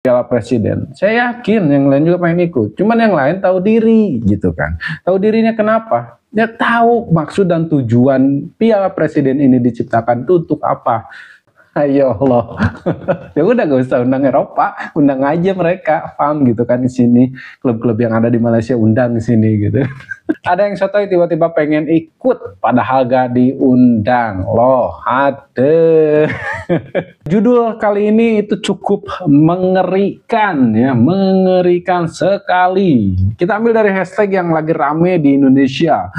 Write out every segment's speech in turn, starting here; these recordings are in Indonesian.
Piala Presiden. Saya yakin yang lain juga pengen ikut. Cuman yang lain tahu diri gitu kan. Tahu dirinya kenapa? Dia tahu maksud dan tujuan Piala Presiden ini diciptakan itu untuk apa. Ayo Allah. Ya udah gak usah undang Eropa, undang aja mereka, paham gitu kan di sini. Klub-klub yang ada di Malaysia undang di sini gitu. Ada yang sotoy tiba-tiba pengen ikut padahal gak diundang. Loh, ada. Judul kali ini itu cukup mengerikan ya, mengerikan sekali. Kita ambil dari hashtag yang lagi rame di Indonesia.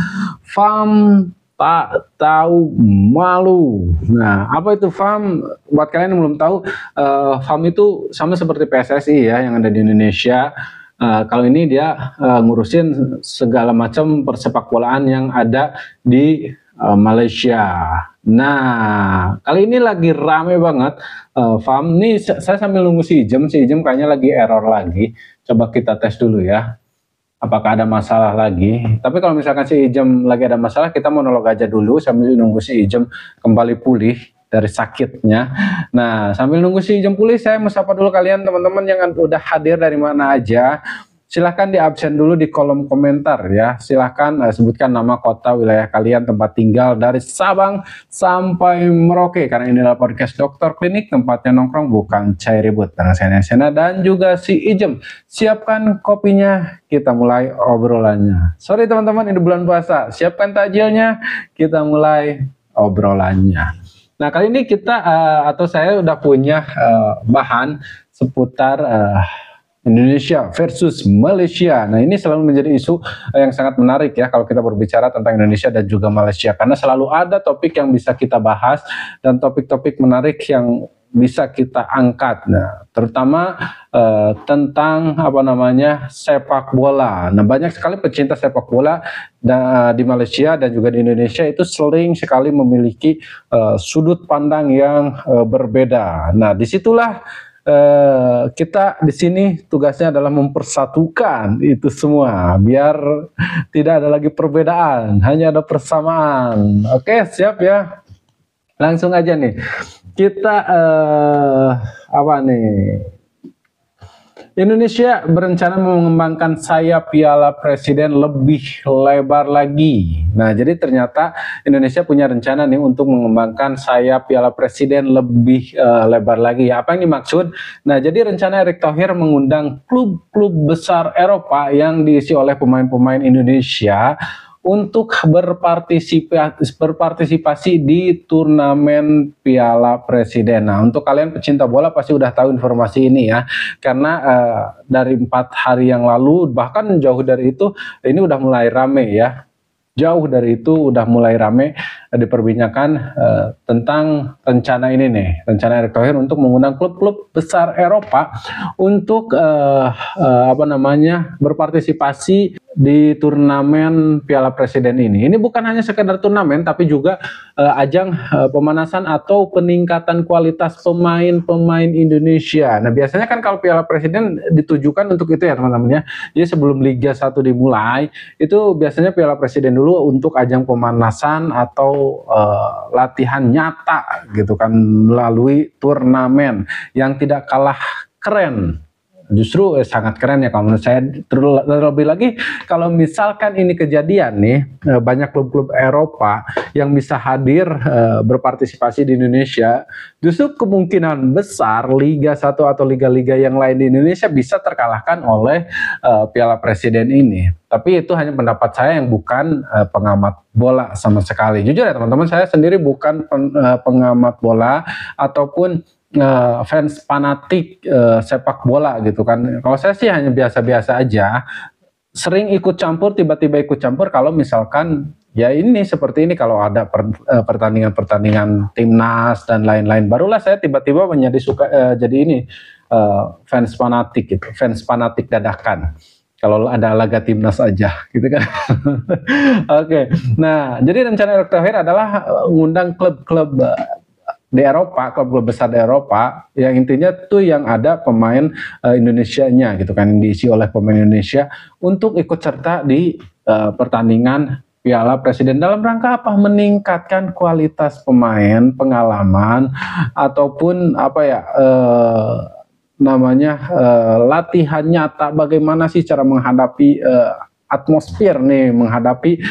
FAM tak tahu malu. Nah, apa itu FAM? Buat kalian yang belum tahu, FAM itu sama seperti PSSI ya yang ada di Indonesia. Kalau ini dia ngurusin segala macam persepak bolaan yang ada di Malaysia. Nah, kali ini lagi rame banget FAM. Nih saya sambil nunggu si Ijem kayaknya lagi error lagi. Coba kita tes dulu ya. Apakah ada masalah lagi? Tapi kalau misalkan si Ijem lagi ada masalah, kita monolog aja dulu sambil nunggu si Ijem kembali pulih dari sakitnya. Nah, sambil nunggu si Ijem pulih, saya mau sapa dulu kalian teman-teman yang udah hadir dari mana aja. Silahkan di absen dulu di kolom komentar ya. Silahkan sebutkan nama, kota, wilayah kalian, tempat tinggal dari Sabang sampai Merauke. Karena inilah podcast Dokter Klinik, tempatnya nongkrong bukan cair ribut. Dengan saya Sena dan juga si Ijem. Siapkan kopinya, kita mulai obrolannya. Sorry teman-teman, ini bulan puasa. Siapkan takjilnya, kita mulai obrolannya. Nah kali ini kita atau saya udah punya bahan seputar Indonesia versus Malaysia. Nah ini selalu menjadi isu yang sangat menarik ya kalau kita berbicara tentang Indonesia dan juga Malaysia. Karena selalu ada topik yang bisa kita bahas dan topik-topik menarik yang bisa kita angkat. Nah terutama tentang apa namanya sepak bola. Nah banyak sekali pecinta sepak bola di Malaysia dan juga di Indonesia itu sering sekali memiliki sudut pandang yang berbeda. Nah disitulah kita di sini tugasnya adalah mempersatukan itu semua biar tidak ada lagi perbedaan, hanya ada persamaan. Oke, siap ya. Langsung aja nih. Kita apa nih? Indonesia berencana mengembangkan sayap Piala Presiden lebih lebar lagi. Nah, jadi ternyata Indonesia punya rencana nih untuk mengembangkan sayap Piala Presiden lebih lebar lagi. Apa yang dimaksud? Nah, jadi rencana Erick Thohir mengundang klub-klub besar Eropa yang diisi oleh pemain-pemain Indonesia untuk berpartisipasi di turnamen Piala Presiden. Nah, untuk kalian pecinta bola pasti udah tahu informasi ini ya, karena dari 4 hari yang lalu, bahkan jauh dari itu, ini udah mulai rame ya. Jauh dari itu udah mulai rame diperbincangkan tentang rencana ini nih, rencana Erick Thohir untuk mengundang klub-klub besar Eropa untuk apa namanya berpartisipasi di turnamen Piala Presiden ini. Ini bukan hanya sekedar turnamen, tapi juga ajang pemanasan atau peningkatan kualitas pemain-pemain Indonesia. Nah biasanya kan kalau Piala Presiden ditujukan untuk itu ya teman-teman ya. Jadi sebelum Liga 1 dimulai, itu biasanya Piala Presiden dulu untuk ajang pemanasan atau latihan nyata gitu kan melalui turnamen yang tidak kalah keren. Justru sangat keren ya kalau menurut saya. Terlebih lagi kalau misalkan ini kejadian nih, banyak klub-klub Eropa yang bisa hadir berpartisipasi di Indonesia, justru kemungkinan besar Liga 1 atau liga-liga yang lain di Indonesia bisa terkalahkan oleh Piala Presiden ini. Tapi itu hanya pendapat saya yang bukan pengamat bola sama sekali. Jujur ya teman-teman, saya sendiri bukan pengamat bola ataupun fans fanatik sepak bola gitu kan. Kalau saya sih hanya biasa-biasa aja. Sering ikut campur, tiba-tiba ikut campur kalau misalkan ya ini seperti ini, kalau ada pertandingan-pertandingan timnas dan lain-lain, barulah saya tiba-tiba menjadi suka jadi ini fans fanatik gitu, fans fanatik dadakan. Kalau ada laga timnas aja gitu kan. Oke. Nah, jadi rencana Erick Thohir adalah mengundang klub-klub di Eropa, klub-klub besar di Eropa, yang intinya tuh yang ada pemain Indonesianya gitu kan, diisi oleh pemain Indonesia untuk ikut serta di pertandingan Piala Presiden. Dalam rangka apa? Meningkatkan kualitas pemain, pengalaman, ataupun apa ya, namanya latihan nyata bagaimana sih cara menghadapi atmosfer nih, menghadapi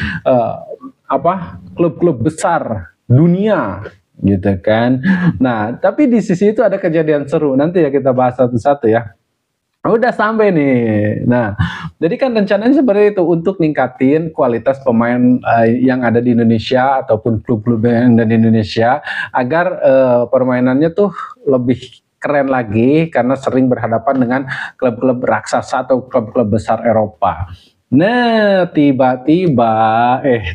klub-klub besar dunia gitu kan. Nah, tapi di sisi itu ada kejadian seru. Nanti ya kita bahas satu-satu ya. Udah sampai nih. Nah, jadi kan rencananya seperti itu untuk ningkatin kualitas pemain yang ada di Indonesia ataupun klub-klub yang ada di Indonesia agar permainannya tuh lebih keren lagi karena sering berhadapan dengan klub-klub raksasa atau klub-klub besar Eropa. Nah, tiba-tiba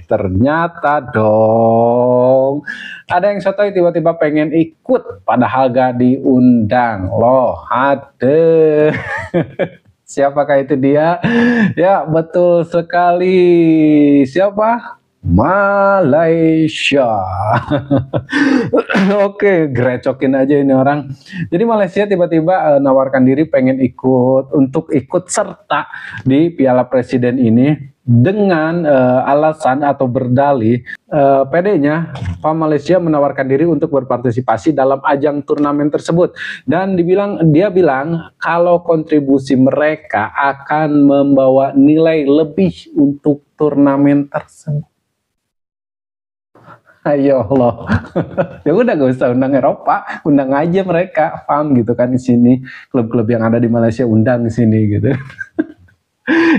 ternyata dong ada yang sotoy tiba-tiba pengen ikut padahal gak diundang loh. Aduh. Siapakah itu dia? Ya, betul sekali. Siapa? Malaysia. Oke, grecokin aja ini orang. Jadi Malaysia tiba-tiba nawarkan diri pengen ikut serta di Piala Presiden ini dengan alasan atau berdalih PD-nya Malaysia menawarkan diri untuk berpartisipasi dalam ajang turnamen tersebut dan dia bilang kalau kontribusi mereka akan membawa nilai lebih untuk turnamen tersebut. Ayo Allah. Ya udah gak usah undang Eropa, undang aja mereka, paham gitu kan di sini. Klub-klub yang ada di Malaysia undang di sini gitu.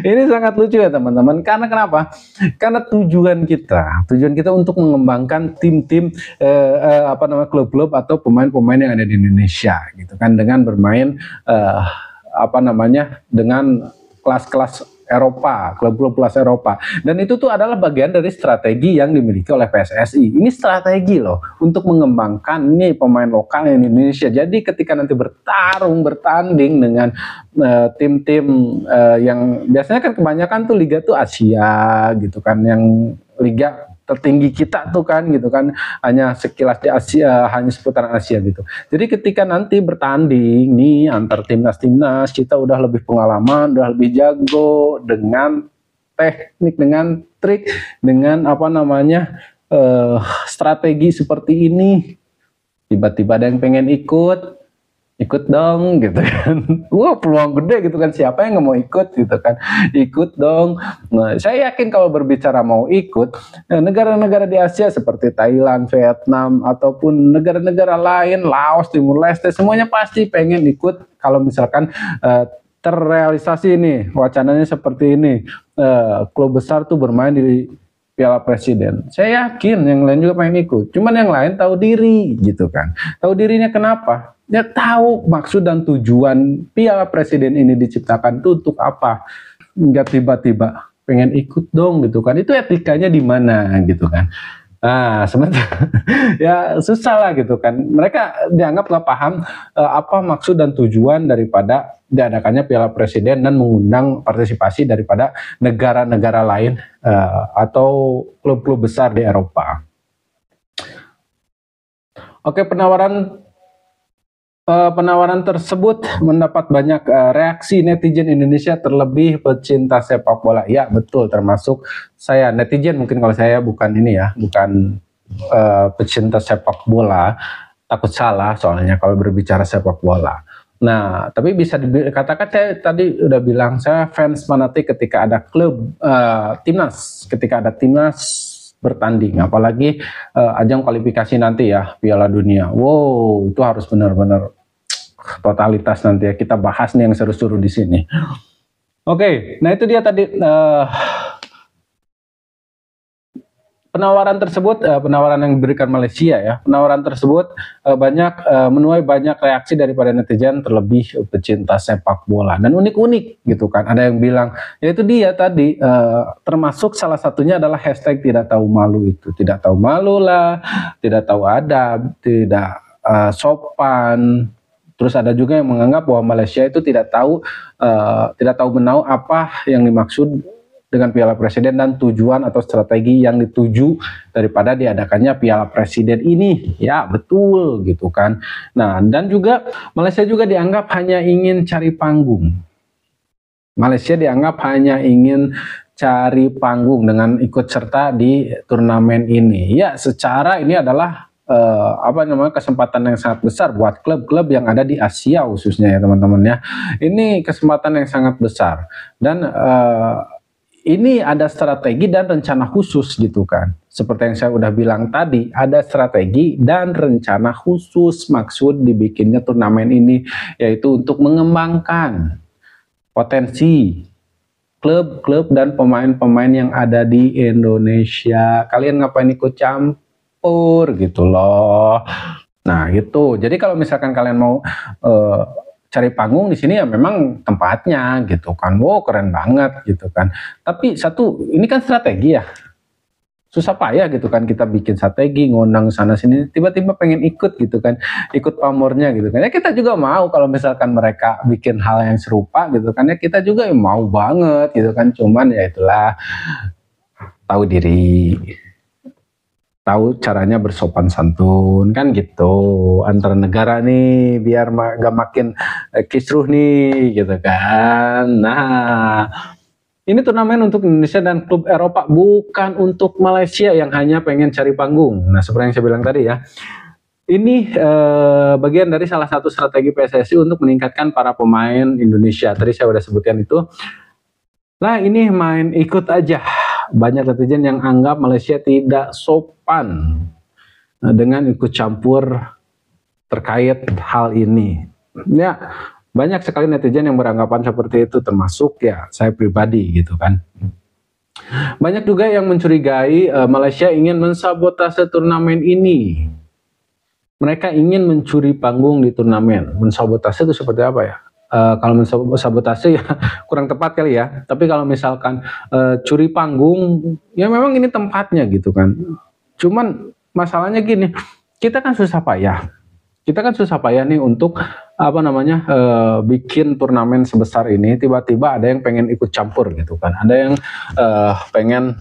Ini sangat lucu ya teman-teman. Karena kenapa? Karena tujuan kita untuk mengembangkan tim-tim klub-klub atau pemain-pemain yang ada di Indonesia gitu kan dengan bermain dengan kelas-kelas Eropa, klub-klub kelas Eropa. Dan itu tuh adalah bagian dari strategi yang dimiliki oleh PSSI. Ini strategi loh untuk mengembangkan nih pemain lokal yang di Indonesia. Jadi ketika nanti bertanding dengan tim-tim yang biasanya kan kebanyakan tuh liga tuh Asia gitu kan, yang liga tertinggi kita tuh kan gitu kan hanya sekilas di Asia, hanya seputaran Asia gitu. Jadi ketika nanti bertanding nih antar timnas kita udah lebih pengalaman, udah lebih jago dengan teknik, dengan trik, dengan strategi seperti ini. Tiba-tiba ada yang pengen ikut dong gitu kan. Wah, peluang gede gitu kan, siapa yang nggak mau ikut gitu kan, ikut dong. Nah, saya yakin kalau berbicara mau ikut negara-negara di Asia seperti Thailand, Vietnam ataupun negara-negara lain, Laos, Timur Leste, semuanya pasti pengen ikut kalau misalkan terrealisasi nih wacananya seperti ini, klub besar tuh bermain di Piala Presiden. Saya yakin yang lain juga pengen ikut. Cuman yang lain tahu diri gitu kan. Tahu dirinya kenapa? Dia tahu maksud dan tujuan Piala Presiden ini diciptakan itu untuk apa. Enggak tiba-tiba pengen ikut dong gitu kan. Itu etikanya di mana gitu kan. Nah, sebenarnya ya susah lah gitu kan. Mereka dianggap nggak paham apa maksud dan tujuan daripada diadakannya Piala Presiden dan mengundang partisipasi daripada negara-negara lain atau klub-klub besar di Eropa. Oke, penawaran tersebut mendapat banyak reaksi netizen Indonesia, terlebih pecinta sepak bola. Ya betul, termasuk saya netizen. Mungkin kalau saya bukan pecinta sepak bola, takut salah soalnya kalau berbicara sepak bola. Nah, tapi bisa dikatakan saya tadi udah bilang saya fans fanatik ketika ada klub timnas, ketika ada timnas bertanding, apalagi ajang kualifikasi nanti ya Piala Dunia. Wow, itu harus benar-benar totalitas nanti ya. Kita bahas nih yang seru-seru di sini. Oke, nah itu dia tadi penawaran tersebut, penawaran yang diberikan Malaysia ya. Penawaran tersebut menuai banyak reaksi daripada netizen, terlebih pecinta sepak bola, dan unik-unik gitu kan. Ada yang bilang, ya itu dia tadi, termasuk salah satunya adalah hashtag tidak tahu malu itu. Tidak tahu malu lah, tidak tahu adab, tidak sopan. Terus ada juga yang menganggap bahwa Malaysia itu tidak tahu menahu apa yang dimaksud dengan Piala Presiden dan tujuan atau strategi yang dituju daripada diadakannya Piala Presiden ini. Ya betul gitu kan. Nah, dan juga Malaysia juga dianggap hanya ingin cari panggung. Malaysia dianggap hanya ingin cari panggung dengan ikut serta di turnamen ini. Ya, secara ini adalah apa namanya, kesempatan yang sangat besar buat klub-klub yang ada di Asia khususnya ya teman-teman ya. Ini kesempatan yang sangat besar dan ini ada strategi dan rencana khusus gitu kan. Seperti yang saya udah bilang tadi, ada strategi dan rencana khusus maksud dibikinnya turnamen ini, yaitu untuk mengembangkan potensi klub-klub dan pemain-pemain yang ada di Indonesia. Kalian ngapain ikut campur gitu loh. Nah gitu. Jadi kalau misalkan kalian mau cari panggung di sini ya memang tempatnya gitu kan. Wow keren banget gitu kan. Tapi satu, ini kan strategi ya. Susah payah gitu kan kita bikin strategi, ngundang sana sini, tiba-tiba pengen ikut gitu kan, ikut pamornya gitu kan. Ya kita juga mau kalau misalkan mereka bikin hal yang serupa gitu kan, ya kita juga mau banget gitu kan. Cuman ya itulah, tahu diri, tahu caranya bersopan santun kan gitu antar negara nih, biar gak makin kisruh nih gitu kan. Nah ini turnamen untuk Indonesia dan klub Eropa, bukan untuk Malaysia yang hanya pengen cari panggung. Nah seperti yang saya bilang tadi ya, ini bagian dari salah satu strategi PSSI untuk meningkatkan para pemain Indonesia. Tadi saya udah sebutkan itu. Nah ini main ikut aja. Banyak netizen yang anggap Malaysia tidak sopan dengan ikut campur terkait hal ini. Ya, banyak sekali netizen yang beranggapan seperti itu, termasuk ya saya pribadi gitu kan. Banyak juga yang mencurigai Malaysia ingin mensabotase turnamen ini. Mereka ingin mencuri panggung di turnamen. Mensabotase itu seperti apa ya? Kalau mensabotase ya kurang tepat kali ya. Tapi kalau misalkan curi panggung, ya memang ini tempatnya gitu kan. Cuman masalahnya gini, kita kan susah payah. Kita kan susah payah nih untuk apa namanya bikin turnamen sebesar ini. Tiba-tiba ada yang pengen ikut campur gitu kan. Ada yang pengen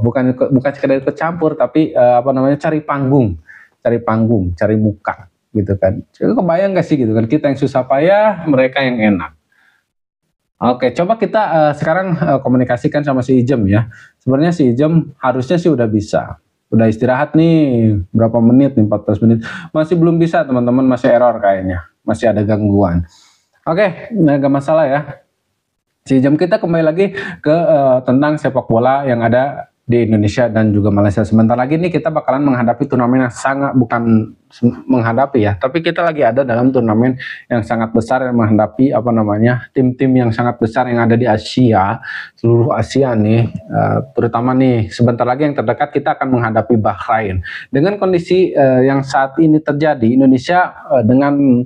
bukan sekedar ikut campur, tapi apa namanya cari panggung, cari muka gitu kan. Kebayang gak sih gitu kan, kita yang susah payah, mereka yang enak. Oke, coba kita sekarang komunikasikan sama si Ijem ya. Sebenarnya si Ijem harusnya sih udah bisa. Udah istirahat nih, berapa menit nih, 14 menit. Masih belum bisa teman-teman, masih error kayaknya. Masih ada gangguan. Oke, nah gak masalah ya. Si Ijem, kita kembali lagi ke tentang sepak bola yang ada di Indonesia dan juga Malaysia. Sebentar lagi nih kita bakalan menghadapi turnamen yang sangat, bukan menghadapi ya, tapi kita lagi ada dalam turnamen yang sangat besar yang menghadapi apa namanya tim-tim yang sangat besar yang ada di Asia, seluruh Asia nih, terutama nih sebentar lagi yang terdekat kita akan menghadapi Bahrain. Dengan kondisi yang saat ini terjadi, Indonesia dengan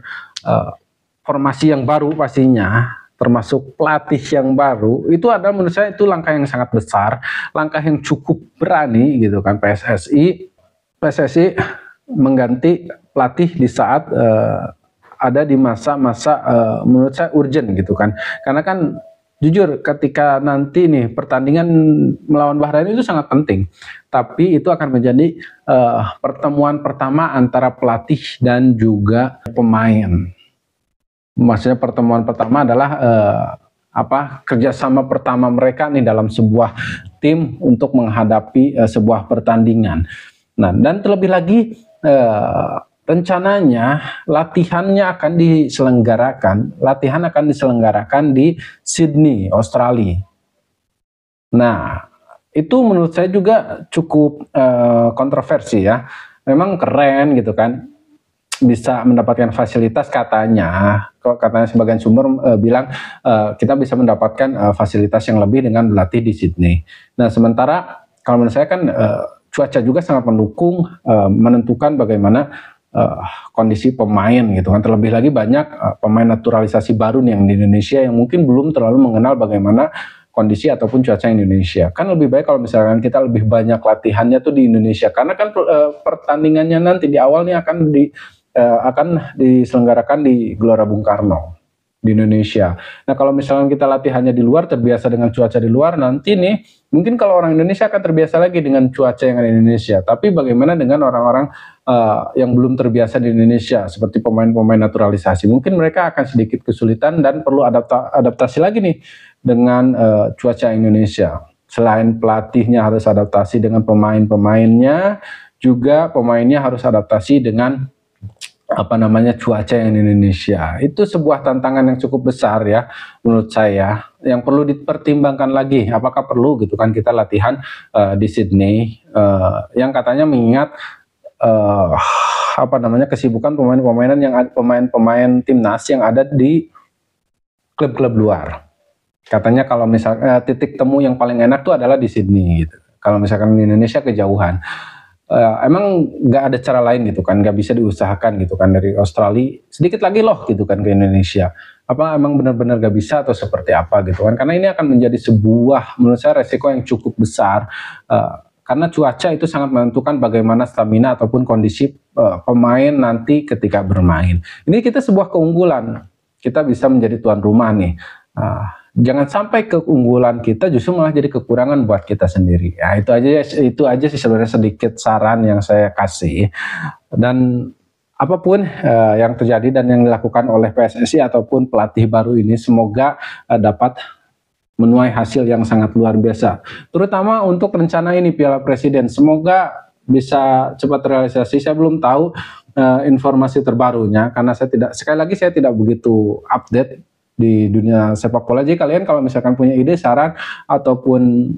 formasi yang baru pastinya, termasuk pelatih yang baru, itu adalah menurut saya itu langkah yang sangat besar, langkah yang cukup berani gitu kan. PSSI mengganti pelatih di saat ada di masa-masa menurut saya urgent gitu kan. Karena kan jujur ketika nanti nih pertandingan melawan Bahrain itu sangat penting, tapi itu akan menjadi pertemuan pertama antara pelatih dan juga pemain. Maksudnya pertemuan pertama adalah kerjasama pertama mereka nih dalam sebuah tim untuk menghadapi sebuah pertandingan. Nah, dan terlebih lagi rencananya latihan akan diselenggarakan di Sydney, Australia. Nah, itu menurut saya juga cukup kontroversi ya. Memang keren gitu kan, bisa mendapatkan fasilitas katanya sebagian sumber bilang kita bisa mendapatkan fasilitas yang lebih dengan berlatih di Sydney. Nah sementara kalau menurut saya kan cuaca juga sangat mendukung menentukan bagaimana kondisi pemain gitu kan. Terlebih lagi banyak pemain naturalisasi baru nih yang di Indonesia yang mungkin belum terlalu mengenal bagaimana kondisi ataupun cuaca Indonesia. Kan lebih baik kalau misalkan kita lebih banyak latihannya tuh di Indonesia, karena kan pertandingannya nanti di awal nih akan diselenggarakan di Gelora Bung Karno di Indonesia. Nah kalau misalnya kita latihannya di luar, terbiasa dengan cuaca di luar, nanti nih mungkin kalau orang Indonesia akan terbiasa lagi dengan cuaca yang ada di Indonesia. Tapi bagaimana dengan orang-orang yang belum terbiasa di Indonesia, seperti pemain-pemain naturalisasi, mungkin mereka akan sedikit kesulitan dan perlu adaptasi lagi nih dengan cuaca Indonesia. Selain pelatihnya harus adaptasi dengan pemain-pemainnya, juga pemainnya harus adaptasi dengan cuaca yang di Indonesia. Itu sebuah tantangan yang cukup besar ya menurut saya, yang perlu dipertimbangkan lagi apakah perlu gitu kan kita latihan di Sydney yang katanya mengingat kesibukan pemain-pemain timnas yang ada di klub-klub luar. Katanya kalau misalnya titik temu yang paling enak tuh adalah di Sydney gitu. Kalau misalkan di Indonesia kejauhan. Emang nggak ada cara lain gitu kan, nggak bisa diusahakan gitu kan dari Australia sedikit lagi loh gitu kan ke Indonesia. Apa emang benar-benar nggak bisa atau seperti apa gitu kan? Karena ini akan menjadi sebuah menurut saya resiko yang cukup besar karena cuaca itu sangat menentukan bagaimana stamina ataupun kondisi pemain nanti ketika bermain. Ini kita sebuah keunggulan, kita bisa menjadi tuan rumah nih. Jangan sampai keunggulan kita justru malah jadi kekurangan buat kita sendiri. Ya, itu aja sih sebenarnya sedikit saran yang saya kasih. Dan apapun yang terjadi dan yang dilakukan oleh PSSI ataupun pelatih baru ini semoga dapat menuai hasil yang sangat luar biasa. Terutama untuk rencana ini Piala Presiden. Semoga bisa cepat realisasi. Saya belum tahu informasi terbarunya karena saya tidak begitu update di dunia sepak bola. Jadi kalian kalau misalkan punya ide, saran ataupun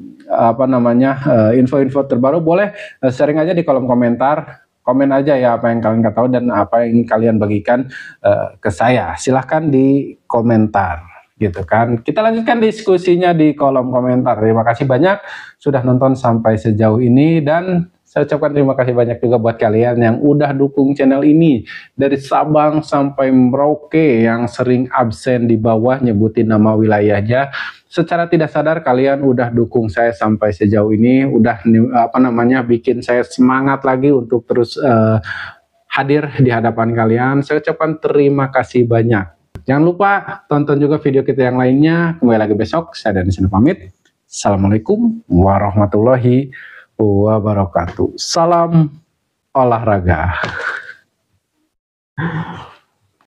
info-info terbaru boleh sharing aja di kolom komentar. Komen aja ya apa yang kalian tahu dan apa yang kalian bagikan ke saya. Silahkan di komentar gitu kan. Kita lanjutkan diskusinya di kolom komentar. Terima kasih banyak sudah nonton sampai sejauh ini dan saya ucapkan terima kasih banyak juga buat kalian yang udah dukung channel ini dari Sabang sampai Merauke yang sering absen di bawah nyebutin nama wilayahnya. Secara tidak sadar kalian udah dukung saya sampai sejauh ini, udah bikin saya semangat lagi untuk terus hadir di hadapan kalian. Saya ucapkan terima kasih banyak. Jangan lupa tonton juga video kita yang lainnya. Kembali lagi besok. Saya Dani pamit. Assalamualaikum warahmatullahi wabarakatuh. Salam olahraga.